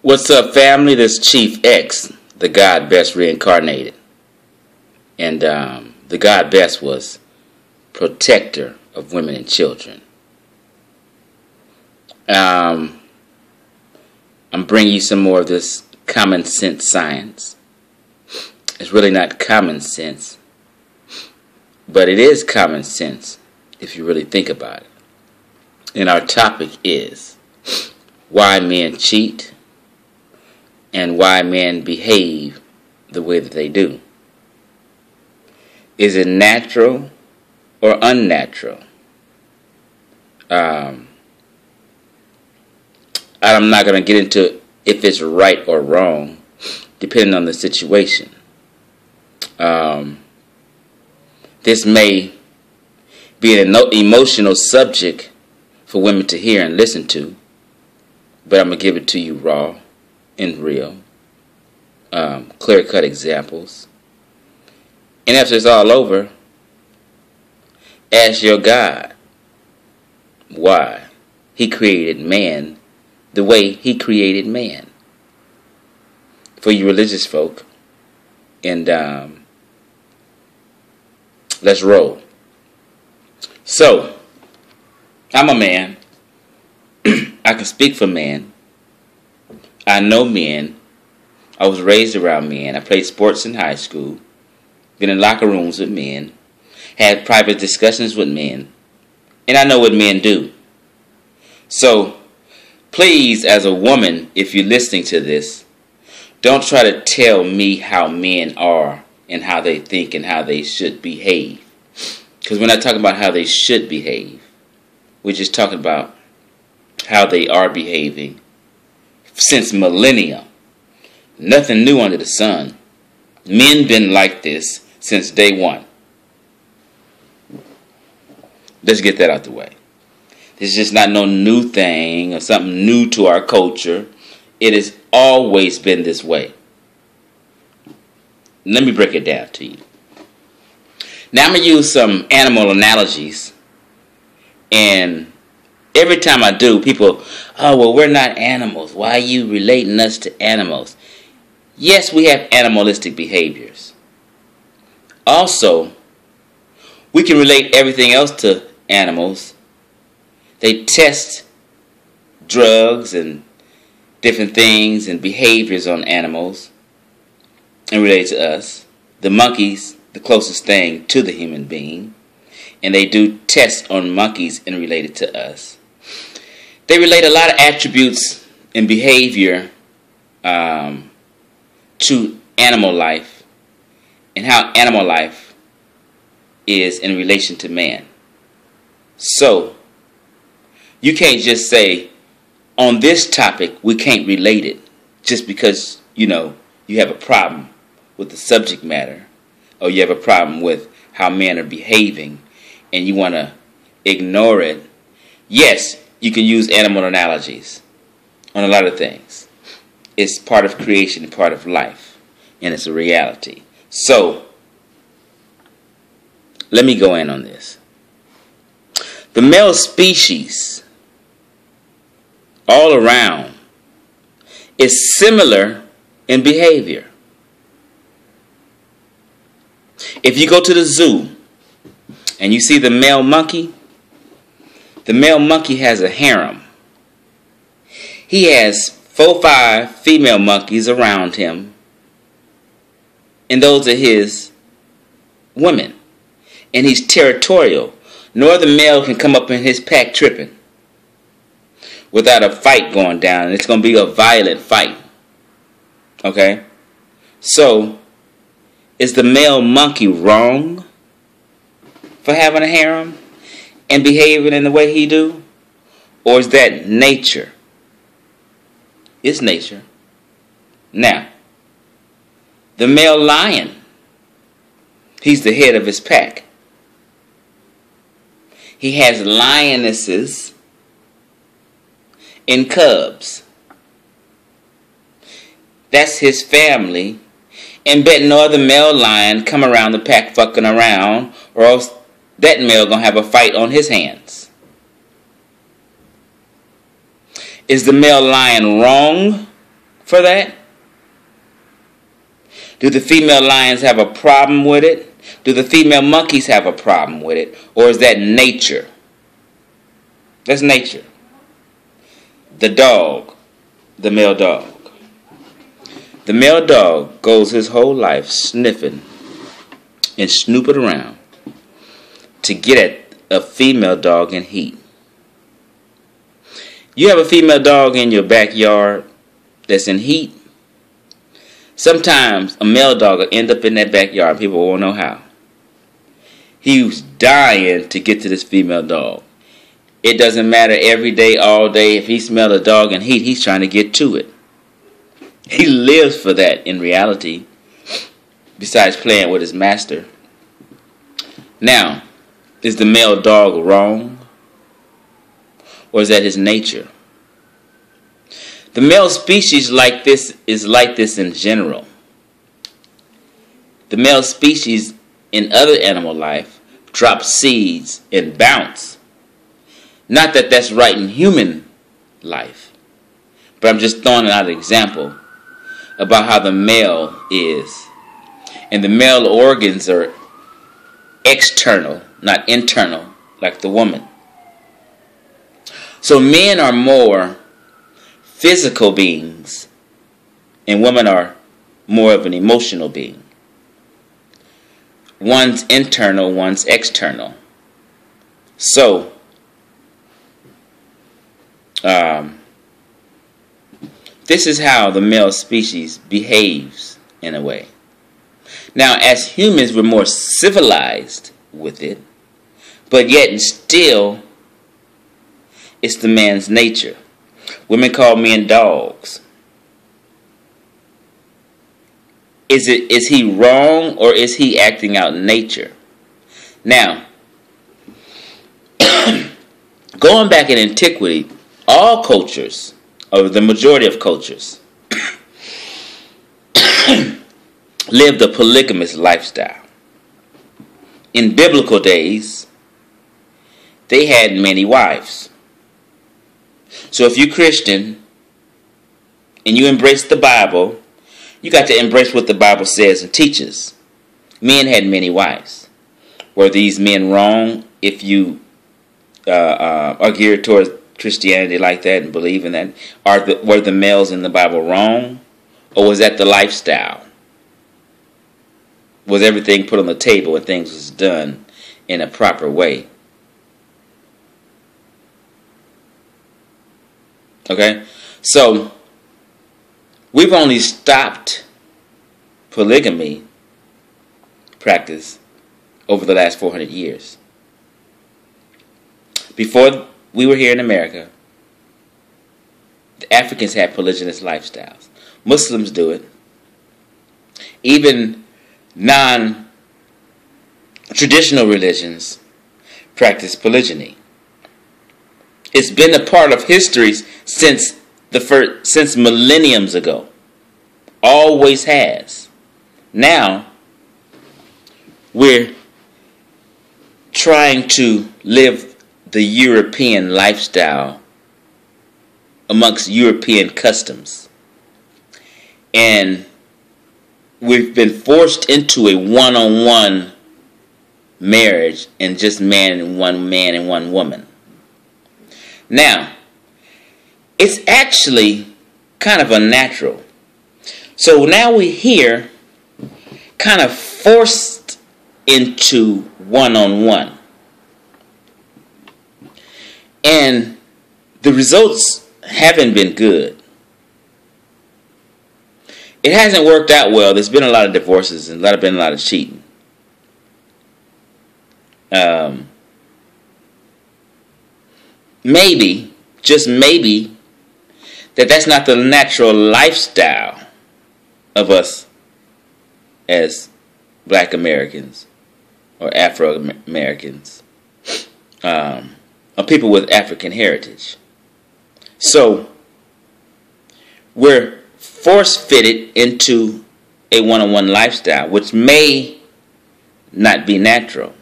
What's up, family? This is Chief X, the God Best reincarnated. And the God Best was protector of women and children. I'm bringing you some more of this common sense science. It's really not common sense, but it is common sense if you really think about it. And our topic is why men cheat and why men behave the way that they do. Is it natural or unnatural? I'm not going to get into if it's right or wrong, depending on the situation. This may be an emotional subject for women to hear and listen to, but I'm going to give it to you raw and real, clear-cut examples. And after it's all over, ask your God why He created man the way He created man. For you religious folk, and let's roll. So, I'm a man. I can speak for men. I know men. I was raised around men. I played sports in high school. Been in locker rooms with men. Had private discussions with men. And I know what men do. So, please, as a woman, if you're listening to this, don't try to tell me how men are and how they think and how they should behave. Because we're not talking about how they should behave. We're just talking about how they are behaving since millennia. Nothing new under the sun. Men been like this since day one. Let's get that out the way. This is just not no new thing or something new to our culture. It has always been this way. Let me break it down to you. Now I'm going to use some animal analogies. And every time I do, people, oh, well, we're not animals. Why are you relating us to animals? Yes, we have animalistic behaviors. Also, we can relate everything else to animals. They test drugs and different things and behaviors on animals and relate to us. The monkeys, the closest thing to the human being, and they do tests on monkeys and relate it to us. They relate a lot of attributes and behavior to animal life and how animal life is in relation to man. So, you can't just say, on this topic, we can't relate it just because, you have a problem with the subject matter or you have a problem with how men are behaving and you want to ignore it. Yes, you can use animal analogies on a lot of things. It's part of creation and part of life, and it's a reality. So, let me go in on this. The male species all around is similar in behavior. If you go to the zoo and you see the male monkey has a harem. He has 4 or 5 female monkeys around him, and those are his women. And he's territorial. No other male can come up in his pack tripping without a fight going down, and it's going to be a violent fight. Okay? So, is the male monkey wrong for having a harem and behaving in the way he do? Or is that nature? It's nature. Now, the male lion, he's the head of his pack. He has lionesses and cubs. That's his family. And bet no other male lion come around the pack fucking around, or else that male gonna have a fight on his hands. Is the male lion wrong for that? Do the female lions have a problem with it? Do the female monkeys have a problem with it? Or is that nature? That's nature. The dog, the male dog. The male dog goes his whole life sniffing and snooping around to get at a female dog in heat. You have a female dog in your backyard that's in heat. Sometimes a male dog will end up in that backyard and people won't know how. He was dying to get to this female dog. It doesn't matter every day, all day. If he smells a dog in heat, he's trying to get to it. He lives for that in reality, besides playing with his master. Now, is the male dog wrong? Or is that his nature? The male species is like this in general. The male species in other animal life drop seeds and bounce. Not that that's right in human life, but I'm just throwing out an example about how the male is. And the male organs are external, not internal, like the woman. So men are more physical beings, and women are more of an emotional being. One's internal, one's external. So, this is how the male species behaves in a way. Now, as humans, we're more civilized with it, but yet and still, it's the man's nature. Women call men dogs. Is he wrong, or is he acting out nature? Now, going back in antiquity, all cultures, or the majority of cultures, lived a polygamous lifestyle. In biblical days, they had many wives. So if you're Christian and you embrace the Bible, you got to embrace what the Bible says and teaches. Men had many wives. Were these men wrong if you are geared towards Christianity like that and believe in that? Were the males in the Bible wrong? Or was that the lifestyle? Was everything put on the table and things was done in a proper way? Okay? So, we've only stopped polygamy practice over the last 400 years. Before we were here in America, the Africans had polygynous lifestyles. Muslims do it. Even non-traditional religions practice polygyny. It's been a part of history since millenniums ago. Always has. Now, we're trying to live the European lifestyle amongst European customs. And we've been forced into a one-on-one marriage and just man and one woman. Now, it's actually kind of unnatural. So now we're here kind of forced into one-on-one. And the results haven't been good. It hasn't worked out well. There's been a lot of divorces and been a lot of cheating. Maybe, just maybe, that's not the natural lifestyle of us as Black Americans or Afro-Americans, or people with African heritage. So, we're force-fitted into a one-on-one lifestyle, which may not be natural.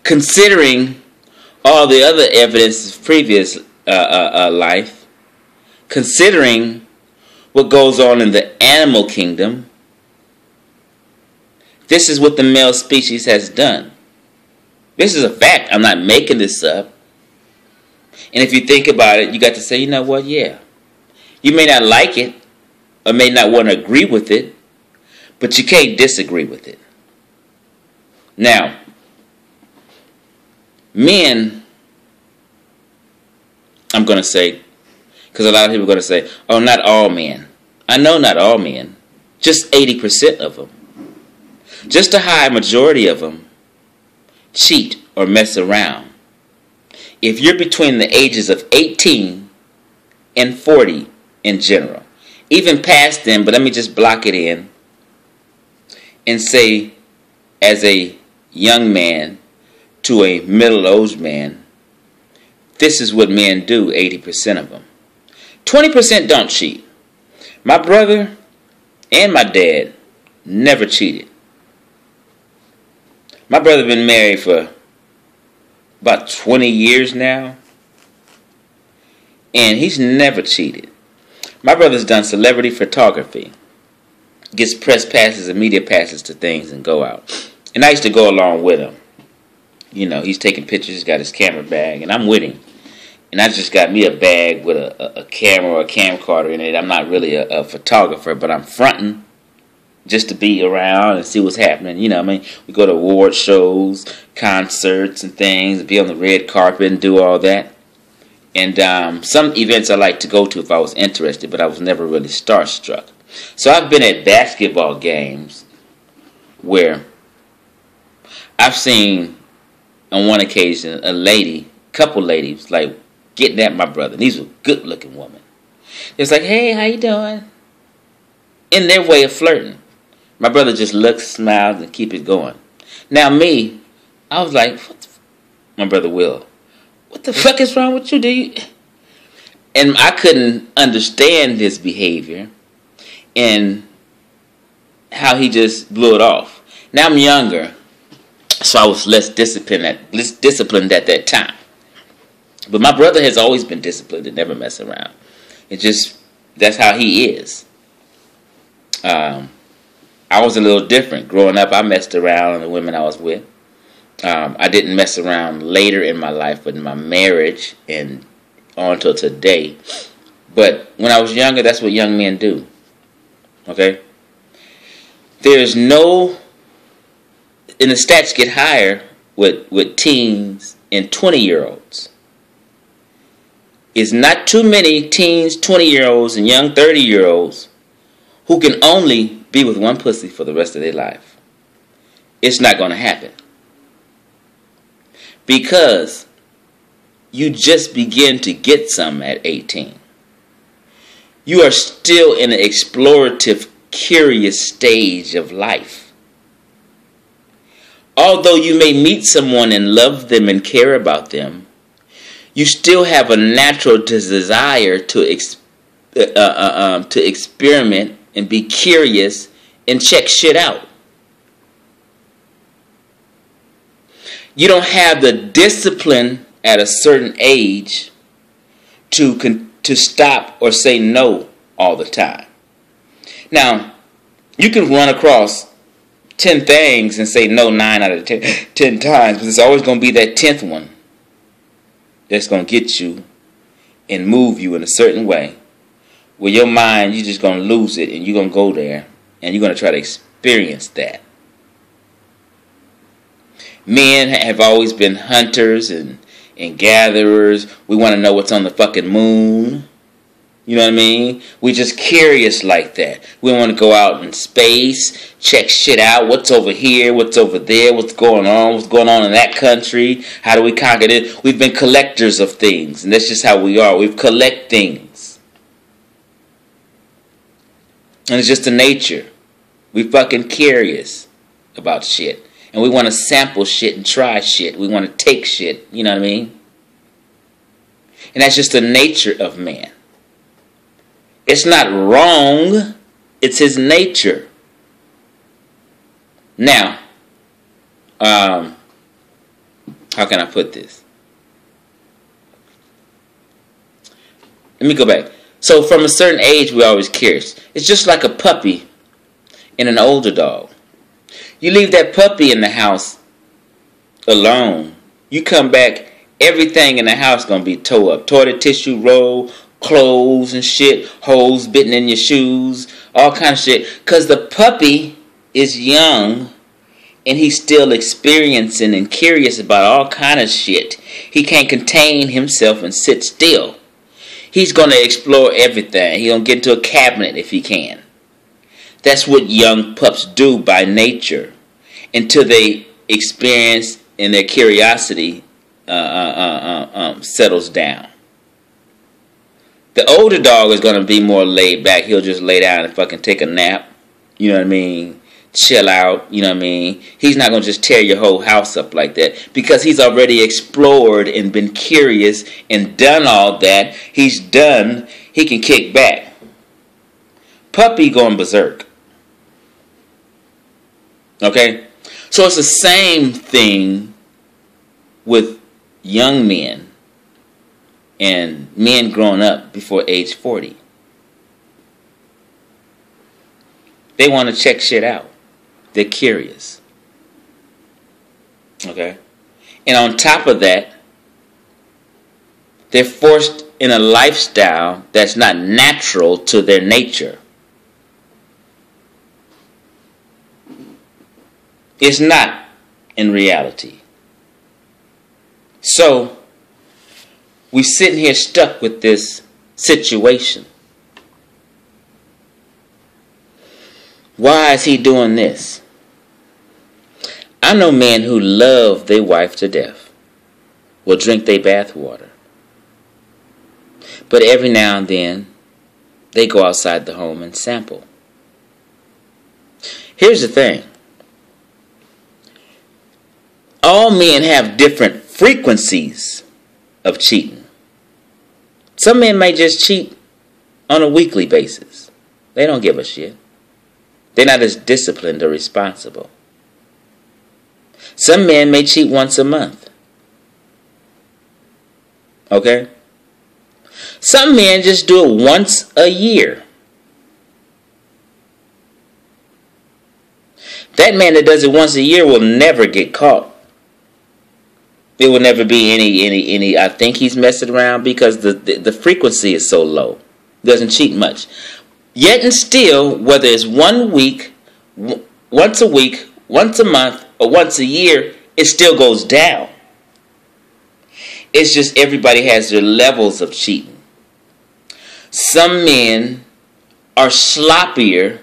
Considering all the other evidence of previous life, considering what goes on in the animal kingdom, this is what the male species has done. This is a fact. I'm not making this up. And if you think about it, you got to say, you know what, yeah. You may not like it or may not want to agree with it, but you can't disagree with it. Now, men, I'm going to say, because a lot of people are going to say, oh, not all men. I know not all men. Just 80% of them. Just a high majority of them cheat or mess around. If you're between the ages of 18 and 40 in general, even past them, but let me just block it in and say, as a young man to a middle-aged man, this is what men do, 80% of them. 20% don't cheat. My brother and my dad never cheated. My brother been married for about 20 years now, and he's never cheated. My brother's done celebrity photography, gets press passes and media passes to things and go out. And I used to go along with him. You know, he's taking pictures, he's got his camera bag, and I'm with him. And I just got me a bag with a camera or a camcorder in it. I'm not really a photographer, but I'm fronting just to be around and see what's happening. You know what I mean? We go to award shows, concerts and things, be on the red carpet and do all that. And some events I like to go to if I was interested, but I was never really starstruck. So I've been at basketball games where I've seen on one occasion a couple ladies, like getting at my brother. These were good-looking women. It's like, hey, how you doing? In their way of flirting. My brother just looks, smiles, and keep it going. Now me, I was like, my brother Will, what the fuck is wrong with you? And I couldn't understand his behavior and how he just blew it off. Now I'm younger, so I was less disciplined at that time. But my brother has always been disciplined and never mess around. That's how he is. I was a little different. Growing up, I messed around with the women I was with. I didn't mess around later in my life, but in my marriage and on till today. But when I was younger, that's what young men do. Okay? There's no... And the stats get higher with teens and 20-year-olds. It's not too many teens, 20-year-olds, and young 30-year-olds who can only be with one pussy for the rest of their life. It's not going to happen. Because you just begin to get some at 18. You are still in an explorative, curious stage of life. Although you may meet someone and love them and care about them, you still have a natural desire to experiment and be curious and check shit out. You don't have the discipline at a certain age to stop or say no all the time. Now, you can run across 10 things and say no 9 out of 10 times, but there's always going to be that 10th one that's going to get you and move you in a certain way where your mind, you're just going to lose it and you're going to go there and you're going to try to experience that. Men have always been hunters and gatherers. We want to know what's on the fucking moon. You know what I mean? We're just curious like that. We want to go out in space, check shit out. What's over here? What's over there? What's going on? What's going on in that country? How do we conquer it? We've been collectors of things, and that's just how we are. We collect things. And it's just the nature. We fucking curious about shit. And we want to sample shit and try shit. We want to take shit. You know what I mean? And that's just the nature of man. It's not wrong. It's his nature. Now, how can I put this? Let me go back. So from a certain age, we're always curious. It's just like a puppy and an older dog. You leave that puppy in the house alone, you come back, everything in the house going to be tore up. Toilet tissue roll, clothes and shit, holes bitten in your shoes, all kind of shit. Because the puppy is young and he's still experiencing and curious about all kind of shit. He can't contain himself and sit still. He's going to explore everything. He's going to get into a cabinet if he can. That's what young pups do by nature until they experience and their curiosity settles down. The older dog is going to be more laid back. He'll just lay down and fucking take a nap. You know what I mean? Chill out. You know what I mean? He's not going to just tear your whole house up like that because he's already explored and been curious and done all that. He's done. He can kick back. Puppy going berserk. Okay? So it's the same thing with young men and men growing up before age 40. They want to check shit out. They're curious. Okay? And on top of that, they're forced in a lifestyle that's not natural to their nature. It's not in reality. So, we're sitting here stuck with this situation. Why is he doing this? I know men who love their wife to death, will drink their bath water. But every now and then, they go outside the home and sample. Here's the thing. All men have different frequencies of cheating. Some men may just cheat on a weekly basis. They don't give a shit. They're not as disciplined or responsible. Some men may cheat once a month. Okay? Some men just do it once a year. That man that does it once a year will never get caught. There will never be any I think he's messing around because the frequency is so low. Doesn't cheat much. Yet and still, whether it's 1 week, once a week, once a month, or once a year, it still goes down. It's just everybody has their levels of cheating. Some men are sloppier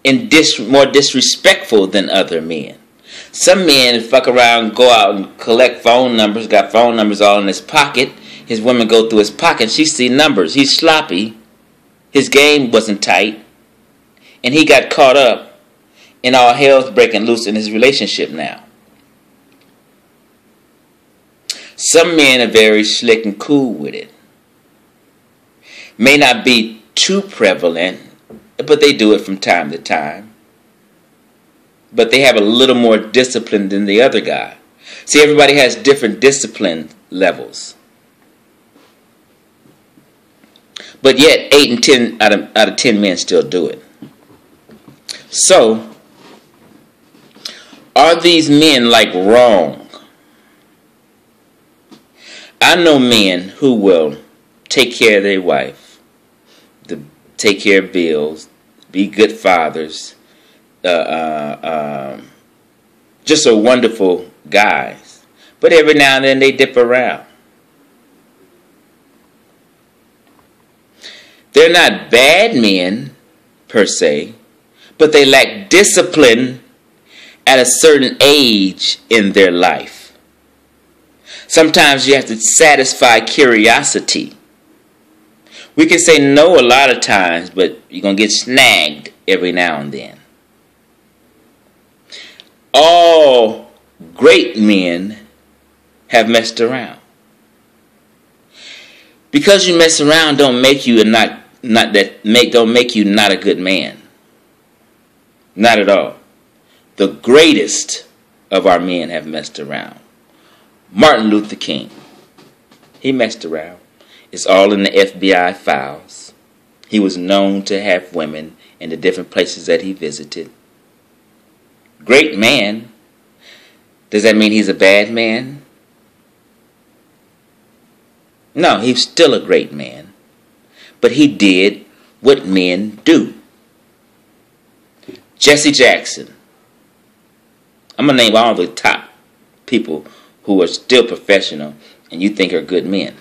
and more disrespectful than other men. Some men fuck around, go out and collect phone numbers, got phone numbers all in his pocket. His women go through his pocket, she see numbers. He's sloppy. His game wasn't tight. And he got caught up, and all hell's breaking loose in his relationship now. Some men are very slick and cool with it. May not be too prevalent, but they do it from time to time. But they have a little more discipline than the other guy. See, everybody has different discipline levels. But yet, 8 and 10 out of 10 men still do it. So, are these men like wrong? I know men who will take care of their wife, take care of bills, be good fathers, just a wonderful guys. But every now and then they dip around. They're not bad men, per se, but they lack discipline at a certain age in their life. Sometimes you have to satisfy curiosity. We can say no a lot of times, but you're going to get snagged every now and then. All great men have messed around. Because you mess around don't make you don't make you not a good man. Not at all. The greatest of our men have messed around. Martin Luther King. He messed around. It's all in the FBI files. He was known to have women in the different places that he visited. Great man. Does that mean he's a bad man? No, he's still a great man. But he did what men do. Jesse Jackson. I'm going to name all the top people who are still professional and you think are good men.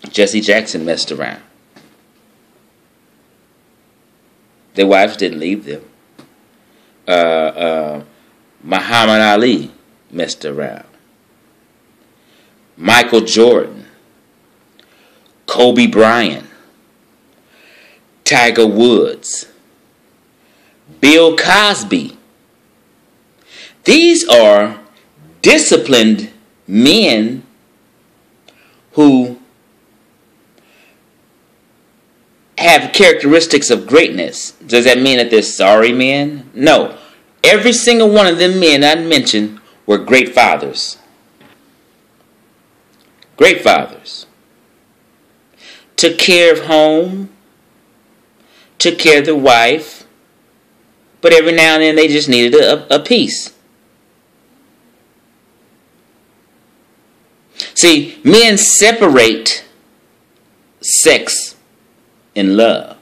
Jesse Jackson messed around. Their wives didn't leave them. Muhammad Ali messed around. Michael Jordan. Kobe Bryant. Tiger Woods. Bill Cosby. These are disciplined men who have characteristics of greatness. Does that mean that they're sorry men? No. Every single one of them men I mentioned were great fathers. Great fathers. Took care of home. Took care of the wife. But every now and then they just needed a piece. See, men separate sex and love.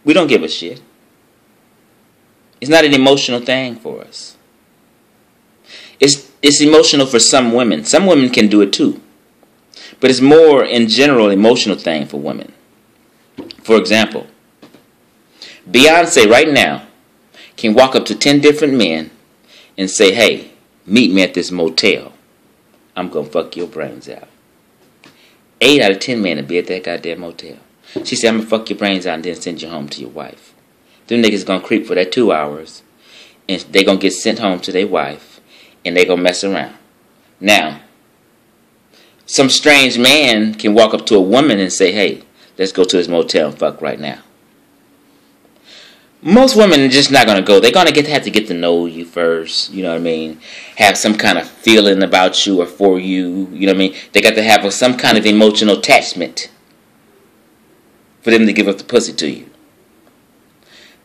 We don't give a shit. It's not an emotional thing for us. It's emotional for some women. Some women can do it too. But it's more, in general, emotional thing for women. For example, Beyonce right now can walk up to 10 different men and say, hey, meet me at this motel. I'm going to fuck your brains out. 8 out of 10 men will be at that goddamn motel. She said, I'm going to fuck your brains out and then send you home to your wife. Them niggas going to creep for that 2 hours. And they going to get sent home to their wife. And they going to mess around. Now, some strange man can walk up to a woman and say, hey, let's go to this motel and fuck right now. Most women are just not going to go. They're going to have to get to know you first. You know what I mean? Have some kind of feeling about you or for you. You know what I mean? They got to have some kind of emotional attachment for them to give up the pussy to you.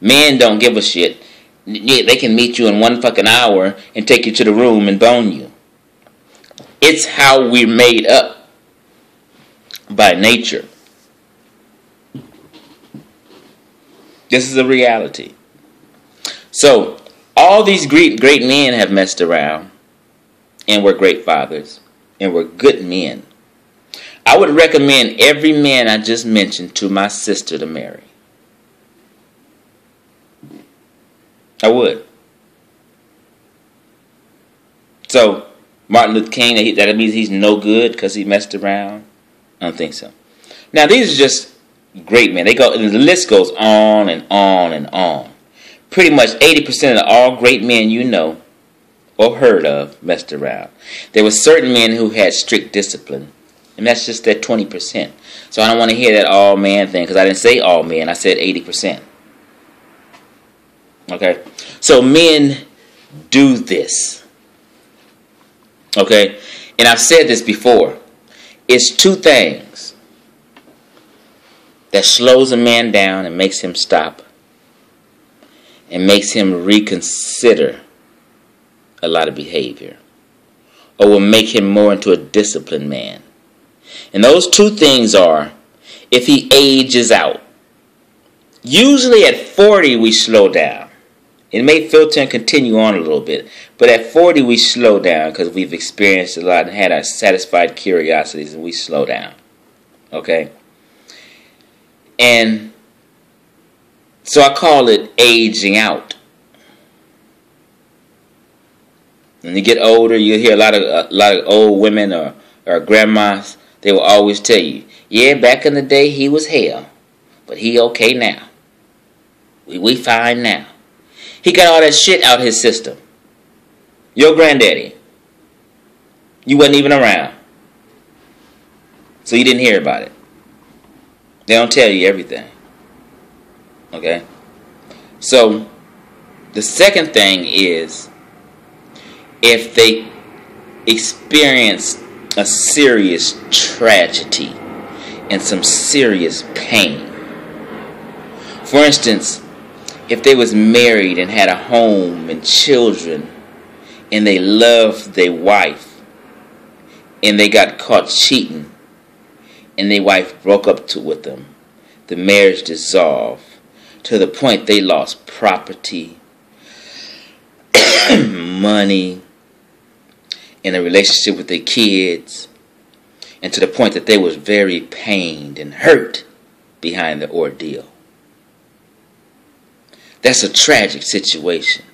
Men don't give a shit. They can meet you in 1 fucking hour and take you to the room and bone you. It's how we're made up by nature. This is a reality. So, all these great men have messed around and were great fathers and were good men. I would recommend every man I just mentioned to my sister to marry. I would. So, Martin Luther King, that means he's no good because he messed around? I don't think so. Now, these are just great men. They go, and the list goes on and on and on. Pretty much 80% of all great men you know or heard of messed around. There were certain men who had strict discipline. And that's just that 20%. So I don't want to hear that all man thing, because I didn't say all men. I said 80%. Okay? So men do this. Okay? And I've said this before. It's 2 things that slows a man down and makes him stop and makes him reconsider a lot of behavior, or will make him more into a disciplined man. And those 2 things are, if he ages out. Usually at 40 we slow down. It may filter and continue on a little bit, but at 40 we slow down because we've experienced a lot and had our satisfied curiosities, and we slow down. Okay? And so I call it aging out. When you get older, you hear a lot of old women or grandmas. They will always tell you, yeah, back in the day he was hell, but he okay now. We fine now. He got all that shit out his system. Your granddaddy, you wasn't even around, so you didn't hear about it. They don't tell you everything. Okay? So, the second thing is, if they experience a serious tragedy and some serious pain, For instance, if they was married and had a home and children and they loved their wife and they got caught cheating and their wife broke up with them, the marriage dissolved to the point they lost property, money, in a relationship with their kids, and to the point that they was very pained and hurt behind the ordeal. That's a tragic situation.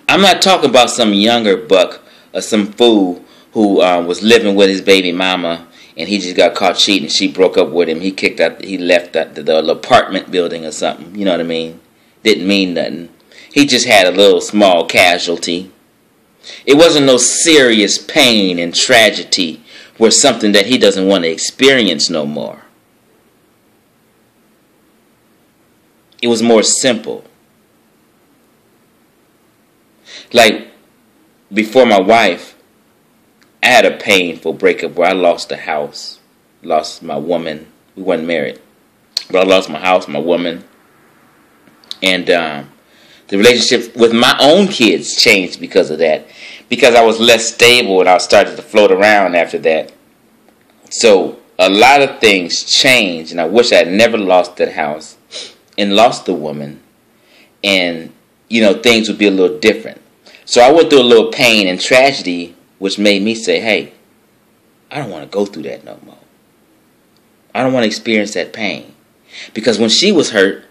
I'm not talking about some younger buck or some fool who was living with his baby mama and he just got caught cheating. She broke up with him. He left the apartment building or something. You know what I mean? Didn't mean nothing. He just had a little small casualty. It wasn't no serious pain and tragedy where something that he doesn't want to experience no more. It was more simple. Like, before my wife, I had a painful breakup where I lost the house, lost my woman. We weren't married, but I lost my house, my woman, and the relationship with my own kids changed because of that, because I was less stable and I started to float around after that. So a lot of things changed, and I wish I had never lost that house and lost the woman, and things would be a little different. So I went through a little pain and tragedy, which made me say, hey, I don't want to go through that no more. I don't want to experience that pain. Because when she was hurt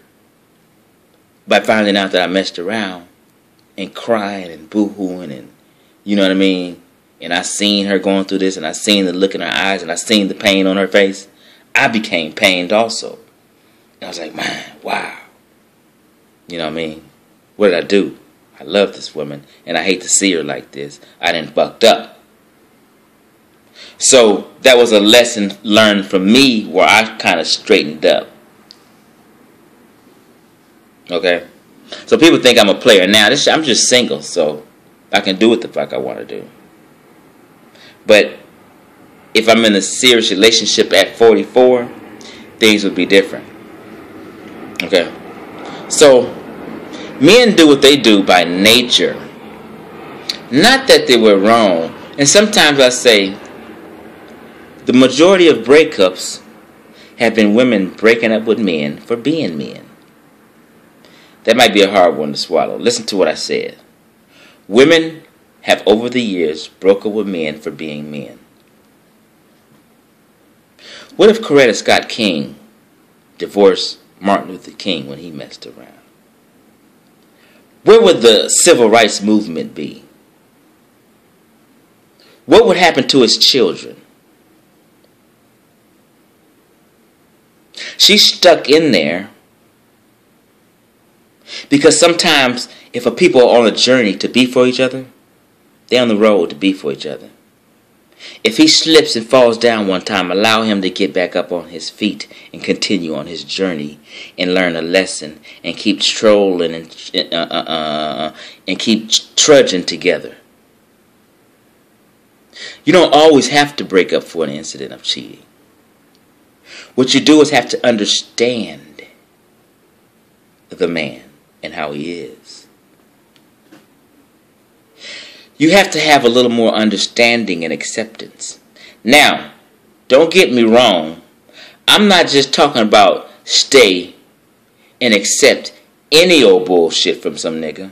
by finding out that I messed around and crying and boo-hooing and, you know what I mean? And I seen her going through this, and I seen the look in her eyes, and I seen the pain on her face, I became pained also. And I was like, man, wow. You know what I mean? What did I do? I love this woman, and I hate to see her like this. I done fucked up. So that was a lesson learned from me where I kind of straightened up. Okay? So people think I'm a player. Now, I'm just single, so I can do what the fuck I want to do. But if I'm in a serious relationship at 44, things would be different. Okay? So men do what they do by nature. Not that they were wrong. And sometimes I say the majority of breakups have been women breaking up with men for being men. That might be a hard one to swallow. Listen to what I said. Women have over the years broken up with men for being men. What if Coretta Scott King divorced Martin Luther King when he messed around? Where would the civil rights movement be? What would happen to his children? She's stuck in there because sometimes if a people are on a journey to be for each other, they're on the road to be for each other. If he slips and falls down one time, allow him to get back up on his feet and continue on his journey and learn a lesson and keep strolling and keep trudging together. You don't always have to break up for an incident of cheating. What you do is have to understand the man and how he is. You have to have a little more understanding and acceptance. Now, don't get me wrong. I'm not just talking about stay and accept any old bullshit from some nigga.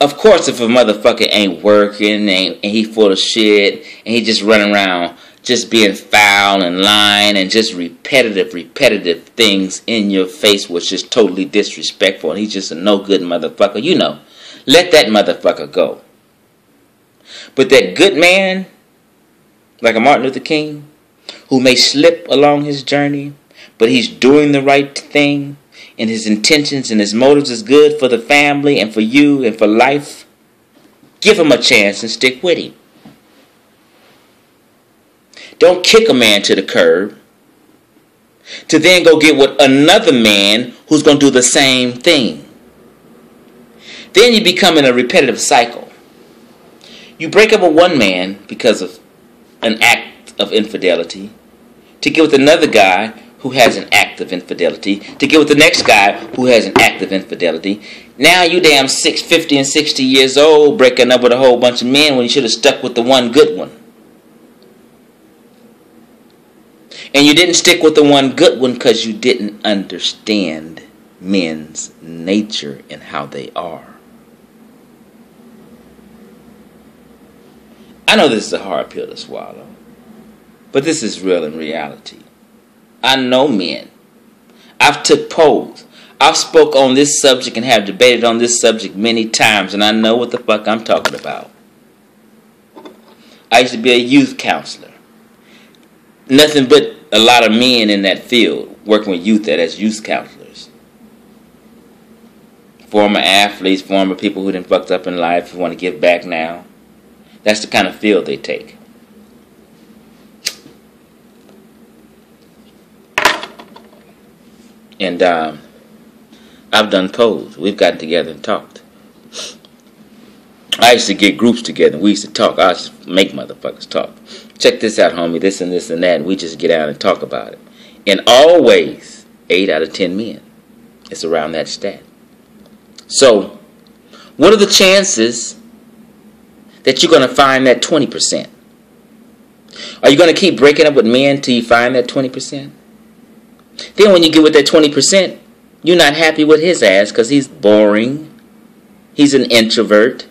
Of course, if a motherfucker ain't working and he full of shit and he just running around just being foul and lying and just repetitive things in your face which is totally disrespectful and he's just a no good motherfucker, let that motherfucker go. But that good man, like a Martin Luther King, who may slip along his journey, but he's doing the right thing, and his intentions and his motives is good for the family and for you and for life, give him a chance and stick with him. Don't kick a man to the curb to then go get with another man who's going to do the same thing. Then you become in a repetitive cycle. You break up with one man because of an act of infidelity to get with another guy who has an act of infidelity to get with the next guy who has an act of infidelity. Now you damn 50 and 60 years old breaking up with a whole bunch of men when you should have stuck with the one good one. And you didn't stick with the one good one because you didn't understand men's nature and how they are. I know this is a hard pill to swallow, but this is real in reality. I know men. I've took polls. I've spoke on this subject and have debated on this subject many times, and I know what the fuck I'm talking about. I used to be a youth counselor. Nothing but a lot of men in that field working with youth as youth counselors. Former athletes, former people who done fucked up in life who want to give back now. That's the kind of field they take. And I've done polls. We've gotten together and talked. I used to get groups together. We used to talk. I used to make motherfuckers talk. Check this out, homie. This and this and that. And we just get out and talk about it. And always, 8 out of 10 men. It's around that stat. So, what are the chances that you're going to find that 20%? Are you going to keep breaking up with men till you find that 20%? Then when you get with that 20%, you're not happy with his ass because he's boring. He's an introvert.